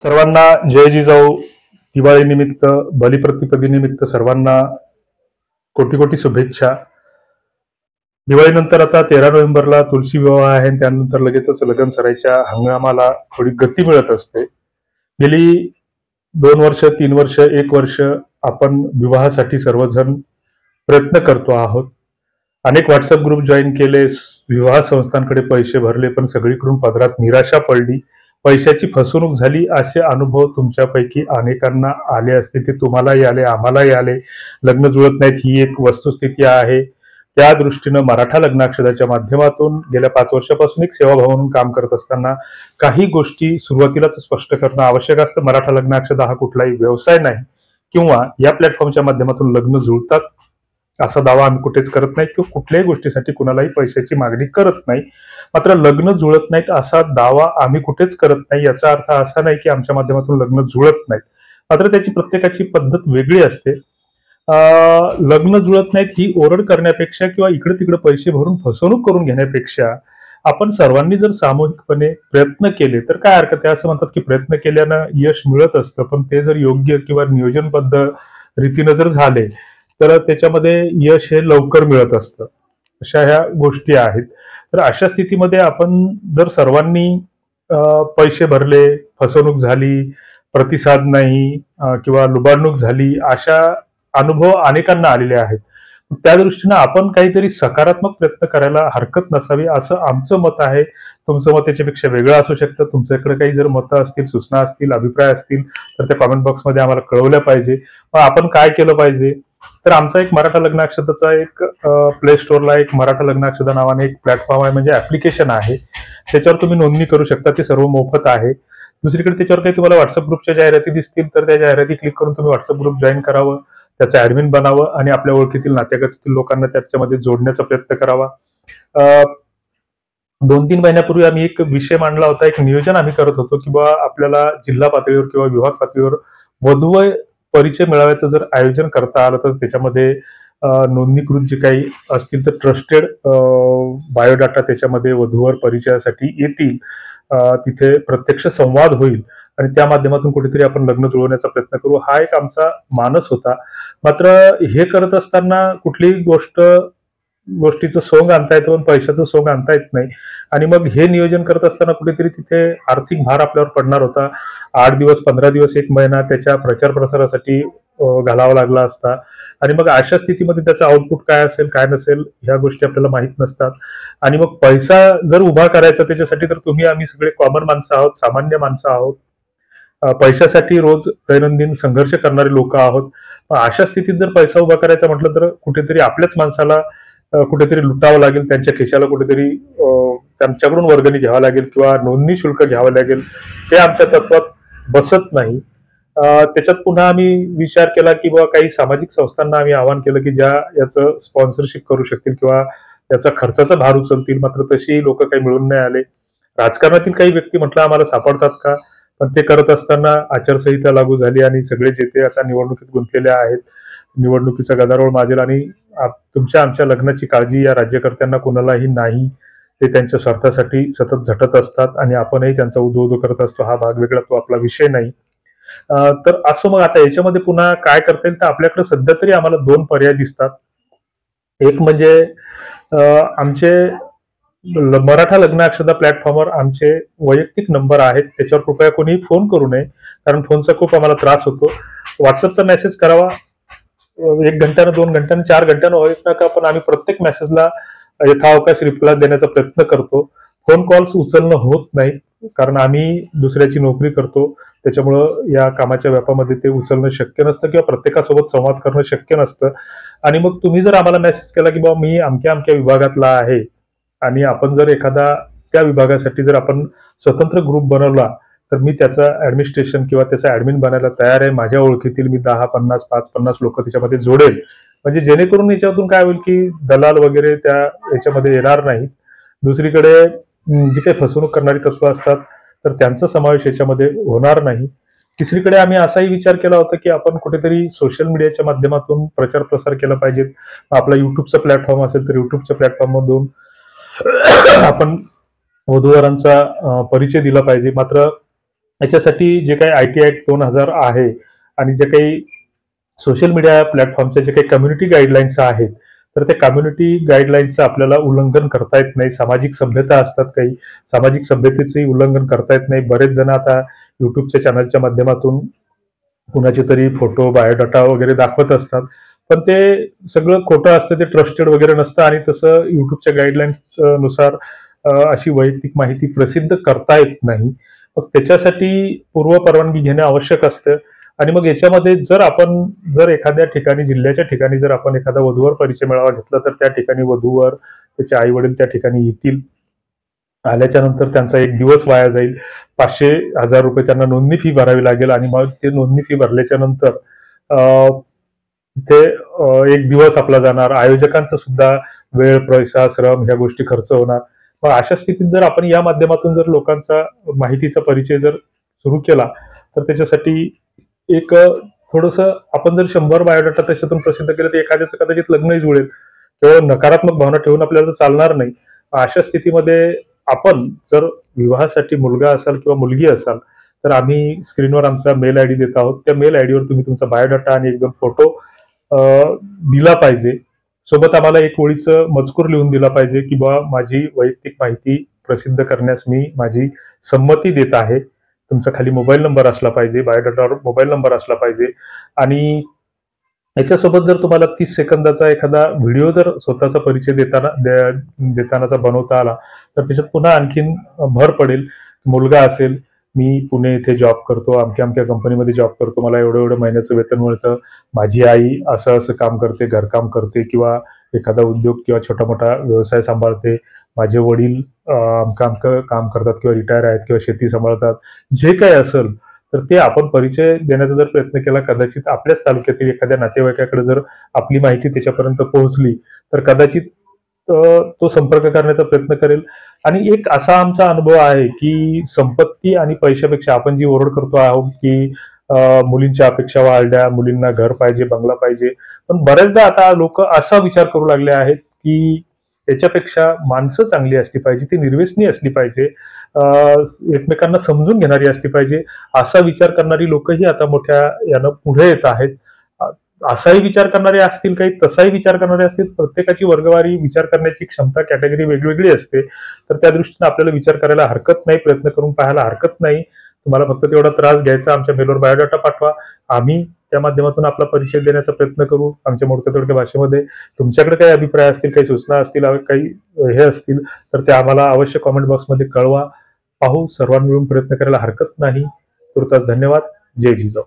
सर्वांना जय जिजाऊ. दिवाळी निमित्त, बलिप्रतिपदी निमित्त सर्वांना कोटी कोटी शुभेच्छा. दिवाळीनंतर आता 13 नोव्हेंबरला तुलसी विवाह आहे आणि त्यानंतर लगेचच लगन सराईच्या हंगामाला थोडी गती मिळत असते. गेली 2 वर्ष, 3 वर्ष, 1 वर्ष आपण विवाहासाठी सर्वजण प्रयत्न करतो आहोत. अनेक व्हॉट्सअप ग्रुप जॉईन केले, विवाह संस्थांकडे पैसे भरले, पण सगळीकडून पदरात निराशा पडली, पैशाची फसवणूक झाली. असे अनुभव तुमच्यापैकी अनेकांना आले असतील. ते तुम्हालाही आले, आम्हालाही आले. लग्न जुळत नाहीत ही एक वस्तुस्थिती आहे. त्या दृष्टीनं मराठा लग्नाक्षदाच्या माध्यमातून गेल्या 5 वर्षापासून एक सेवाभाव म्हणून काम करत असताना काही गोष्टी सुरुवातीलाच स्पष्ट करणं आवश्यक असतं. मराठा लग्नाक्षदा हा कुठलाही व्यवसाय नाही किंवा या प्लॅटफॉर्मच्या माध्यमातून लग्न जुळतात असा दावा आम्ही कुठेच करत नाही किंवा कुठल्याही गोष्टीसाठी कुणालाही पैशाची मागणी करत नाही. मात्र लग्न जुळत नाहीत असा दावा आम्ही कुठेच करत नाही. याचा अर्थ असा नाही की आमच्या माध्यमातून लग्न जुळत नाहीत, मात्र त्याची प्रत्येकाची पद्धत वेगळी असते. लग्न जुळत नाहीत ही ओरड करण्यापेक्षा किंवा इकडे तिकडे पैसे भरून फसवणूक करून घेण्यापेक्षा आपण सर्वांनी जर सामूहिकपणे प्रयत्न केले तर काय हरकत आहे. असं म्हणतात की प्रयत्न केल्यानं यश मिळत असतं, पण ते जर योग्य किंवा नियोजनबद्ध रीतीनं जर झाले तर त्याच्यामध्ये यश हे लवकर मिळत असतं. अशा ह्या गोष्टी आहेत. तर अशा स्थितीमध्ये आपण जर सर्वांनी पैसे भरले, फसवणूक झाली, प्रतिसाद नाही किंवा लुबाडणूक झाली, अशा अनुभव अनेकांना आलेले आहेत. त्या दृष्टीनं आपण काहीतरी सकारात्मक प्रयत्न करायला हरकत नसावी असं आमचं मत आहे. तुमचं मत याच्यापेक्षा वेगळं असू शकतं. तुमच्याकडे काही जर मतं असतील, सूचना असतील, अभिप्राय असतील तर त्या कमेंट बॉक्समध्ये आम्हाला कळवल्या पाहिजे. मग आपण काय केलं पाहिजे तर आमचा एक मराठा लग्नाक्षदाचा एक प्ले स्टोअरला एक मराठा लग्नाक्षदा नावाने एक प्लॅटफॉर्म आहे, म्हणजे ऍप्लिकेशन आहे. त्याच्यावर तुम्ही नोंदणी करू शकता. ते सर्व मोफत आहे. दुसरीकडे त्याच्यावर काही तुम्हाला व्हॉट्सअप ग्रुपच्या जाहिराती दिसतील तर त्या जाहिराती क्लिक करून तुम्ही व्हॉट्सअप ग्रुप जॉईन करावं, त्याचं ऍडमिन बनावं आणि आपल्या ओळखीतील नात्यागतीतील लोकांना त्याच्यामध्ये जोडण्याचा प्रयत्न करावा. 2-3 महिन्यापूर्वी आम्ही एक विषय मांडला होता, एक नियोजन आम्ही करत होतो की बा आपल्याला जिल्हा पातळीवर किंवा विभाग पातळीवर वधू परिचय मेळाव्याचं जर आयोजन करता आलं तर त्याच्यामध्ये नोंदणीकृत जे काही असतील तर ट्रस्टेड बायोडाटा त्याच्यामध्ये वधूवर परिचयासाठी येतील. तिथे प्रत्यक्ष संवाद होईल आणि त्या माध्यमातून कुठेतरी आपण लग्न जुळवण्याचा प्रयत्न करू, हा एक आमचा मानस होता. मात्र हे करत असताना कुठलीही गोष्टीचं सोंग आणता येतं पण पैशाचं सोंग आणता येत नाही. आणि मग हे नियोजन करत असताना कुठेतरी तिथे आर्थिक भार आपल्यावर पडणार होता. 8 दिवस, 15 दिवस, 1 महिना त्याच्या प्रचार प्रसारासाठी घालावा लागला असता. आणि मग अशा स्थितीमध्ये त्याचं आउटपुट काय असेल काय नसेल ह्या गोष्टी आपल्याला माहित नसतात. आणि मग पैसा जर उभा करायचा त्याच्यासाठी तर तुम्ही आम्ही सगळे कॉमन माणसं आहोत, सामान्य माणसं आहोत, पैशासाठी रोज दैनंदिन संघर्ष करणारे लोक आहोत. अशा स्थितीत जर पैसा उभा करायचा म्हटलं तर कुठेतरी आपल्याच माणसाला कुठेतरी लुटावं लागेल, त्यांच्या खिशाला कुठेतरी त्यांच्याकडून वर्गणी घ्यावा लागेल किंवा नोंदणी शुल्क घ्यावं लागेल. ते आमच्या तत्वात बसत नाही. त्याच्यात पुन्हा आम्ही विचार केला की बाबा काही सामाजिक संस्थांना आम्ही आवाहन केलं की ज्या याचं स्पॉन्सरशिप करू शकतील किंवा त्याचा खर्चाचा भार उचलतील. मात्र तशी लोक काही मिळून नाही आले. राजकारणातील काही व्यक्ती म्हटलं आम्हाला सापडतात का, पण ते करत असताना आचारसंहिता लागू झाली आणि सगळे जे ते आता निवडणुकीत गुंतलेले आहेत. निवडणुकीचा गदारोळ माजेल आणि तुमच्या आमच्या लग्नाची काळजी या राज्यकर्त्यांना कोणालाही नाही. ते त्यांच्या स्वार्थासाठी सतत झटत असतात आणि आपणही त्यांचा उदो करत असतो. हा भाग वेगळा, तो आपला विषय नाही. तर असं मग आता याच्यामध्ये पुन्हा काय करता येईल तर आपल्याकडे सध्या तरी आम्हाला 2 पर्याय दिसतात. एक म्हणजे आमचे मराठा लग्नाक्षदा प्लॅटफॉर्मवर आमचे वैयक्तिक नंबर आहेत, त्याच्यावर कृपया कोणी फोन करू नये, कारण फोनचा खूप आम्हाला त्रास होतो. व्हॉट्सअपचा मेसेज करावा. 1 घंट्यानं, 2 घंट्यानं, 4 घंट्यानं होत नका, पण आम्ही प्रत्येक मेसेजला यथावकाश रिप्लाय देण्याचा प्रयत्न करतो. फोन कॉल्स उचलणं होत नाही, कारण आम्ही दुसऱ्याची नोकरी करतो. त्याच्यामुळं या कामाच्या व्यापामध्ये ते उचलणं शक्य नसतं किंवा प्रत्येकासोबत संवाद करणं शक्य नसतं. आणि मग तुम्ही जर आम्हाला मेसेज केला की बाबा मी अमक्या अमक्या विभागातला आहे आणि आपण जर एखादा त्या विभागासाठी जर आपण स्वतंत्र ग्रुप बनवला तर मी त्याचा ऍडमिनिस्ट्रेशन किंवा त्याचा ऍडमिन बनायला तयार आहे. माझ्या ओळखीतील मी 10, 50, 5-50 लोक त्याच्यामध्ये जोडेल, म्हणजे जेणेकरून याच्यातून काय होईल की दलाल वगैरे त्या याच्यामध्ये येणार नाही. दुसरीकडे जी काही फसवणूक करणारी तत्व असतात तर त्यांचा समावेश याच्यामध्ये होणार नाही. तिसरीकडे आम्ही असाही विचार केला होता की आपण कुठेतरी सोशल मीडियाच्या माध्यमातून प्रचार प्रसार केला पाहिजे. आपला युट्यूबचा प्लॅटफॉर्म असेल तर युट्यूबच्या प्लॅटफॉर्ममधून आपण वधूवरांचा परिचय दिला पाहिजे. मात्र याच्यासाठी जे काही IT ऍक्ट 2000 आहे आणि जे काही सोशल मीडिया प्लॅटफॉर्मचे जे काही कम्युनिटी गाईडलाईन्स आहेत, तर त्या कम्युनिटी गाईडलाईन्सचं आपल्याला उल्लंघन करता येत नाही. सामाजिक सभ्यता असतात काही, सामाजिक सभ्यतेचंही उल्लंघन करता येत नाही. बरेच जण आता YouTubeच्या चॅनलच्या माध्यमातून कुणाचे तरी फोटो, बायोडाटा वगैरे दाखवत असतात. पण ते सगळं खोटं असतं, ते ट्रस्टेड वगैरे नसतं आणि तसं YouTubeच्या गाईडलाईन्स नुसार अशी वैयक्तिक माहिती प्रसिद्ध करता येत नाही. मग त्याच्यासाठी पूर्व परवानगी घेणं आवश्यक असतं आणि मग याच्यामध्ये जर एखाद्या ठिकाणी, जिल्ह्याच्या ठिकाणी जर आपण एखादा वधूवर परिचय मेळावा घेतला, तर त्या ठिकाणी वधूवर त्याचे आई-वडील त्या ठिकाणी येतील. आल्याच्या नंतर त्यांचा 1 दिवस वाया जाईल. ₹500,000 त्यांना नोंदणी फी भरावी लागेल आणि मग ते नोंदणी फी भरल्याच्या नंतर अ, ते 1 दिवस आपला जाणार. आयोजकांचा सुद्धा वेळ, पैसा, श्रम ह्या गोष्टी खर्च होणार. मग अशा स्थितीत जर आपण या माध्यमातून जर लोकांचा माहितीचा परिचय जर सुरू केला, तर त्याच्यासाठी एक थोडंसं आपण जर 100 बायोडाटा त्याच्यातून प्रसिद्ध केले, तर एखाद्याचं कदाचित लग्नही जुळेल. किंवा नकारात्मक भावना ठेवून आपल्याला तर चालणार नाही. अशा स्थितीमध्ये आपण जर विवाहासाठी मुलगा असाल किंवा मुलगी असाल, तर आम्ही स्क्रीनवर आमचा मेल आयडी देत आहोत. त्या मेल आयडीवर तुम्ही तुमचा बायोडाटा आणि 1-2 फोटो अ, दिला पाहिजे. सोबत आम्हाला एक ओळीचं मजकूर लिहून दिला पाहिजे, की बा माझी वैयक्तिक माहिती प्रसिद्ध करण्यास मी माझी संमती देत आहे. तुमचा खाली मोबाईल नंबर असला पाहिजे, बायोडाटावर मोबाईल नंबर असला पाहिजे आणि याच्यासोबत जर तुम्हाला 30 सेकंदाचा एखादा व्हिडिओ जर स्वतःचा परिचय देतानाचा बनवता आला, तर त्याच्यात पुन्हा आणखीन भर पडेल. मुलगा असेल, मी पुणे इथे जॉब करतो, अमक्या-अमक्या कंपनीमध्ये जॉब करतो, मला एवढं-एवढं महिन्याचं वेतन मिळतं. माझी आई असं-असं काम करते, घरकाम करते किंवा एखादा उद्योग किंवा छोटा-मोठा व्यवसाय सांभाळते. माझे वडील अमकं-अमकं काम करतात किंवा रिटायर आहेत किंवा शेती सांभाळतात. जे काही असेल, तर ते आपण परिचय देण्याचा जर प्रयत्न केला, कदाचित आपल्याच तालुक्यातील एखाद्या नातेवाईकाकडे जर आपली माहिती त्याच्यापर्यंत पोहोचली, तर कदाचित तो संपर्क करण्याचा प्रयत्न करेल. आणि एक असा आमचा अनुभव आहे, की संपत्ती आणि पैशापेक्षा आपण जी ओरड करतो आहोत, की मुलींच्या अपेक्षा वाढल्या, मुलींना घर पाहिजे, बंगला पाहिजे. पण बऱ्याचदा आता लोकं असा विचार करू लागले आहेत, की त्याच्यापेक्षा माणसं चांगली असली पाहिजे, ती निर्व्यसनी असली पाहिजे, अ, एकमेकांना समजून घेणारी असली पाहिजे. असा विचार करणारी लोकही आता मोठ्या यानं पुढे येत आहेत. अ, असाही विचार करणारे असतील काही, तसाही विचार करणारे असतील. प्रत्येकाची वर्गवारी, विचार करण्याची क्षमता, कॅटेगरी वेगवेगळी असते. तर त्या दृष्टीने आपल्याला विचार करायला हरकत नाही, प्रयत्न करून पाहायला हरकत नाही. तुम्हाला फक्त तेवढा त्रास घ्यायचा, आमच्या मेलवर बायोडाटा पाठवा. आम्ही त्या माध्यमातून आपला परिचय देण्याचा प्रयत्न करू आमच्या मोडक्या-तोडक्या भाषेमध्ये. तुमच्याकडे काही अभिप्राय असतील, काही सूचना असतील, काही हे असतील, तर ते आम्हाला अवश्य कमेंट बॉक्समध्ये कळवा. पाहू, सर्वांनी मिळून प्रयत्न करायला हरकत नाही. तूर्तास धन्यवाद. जय जिजाऊ.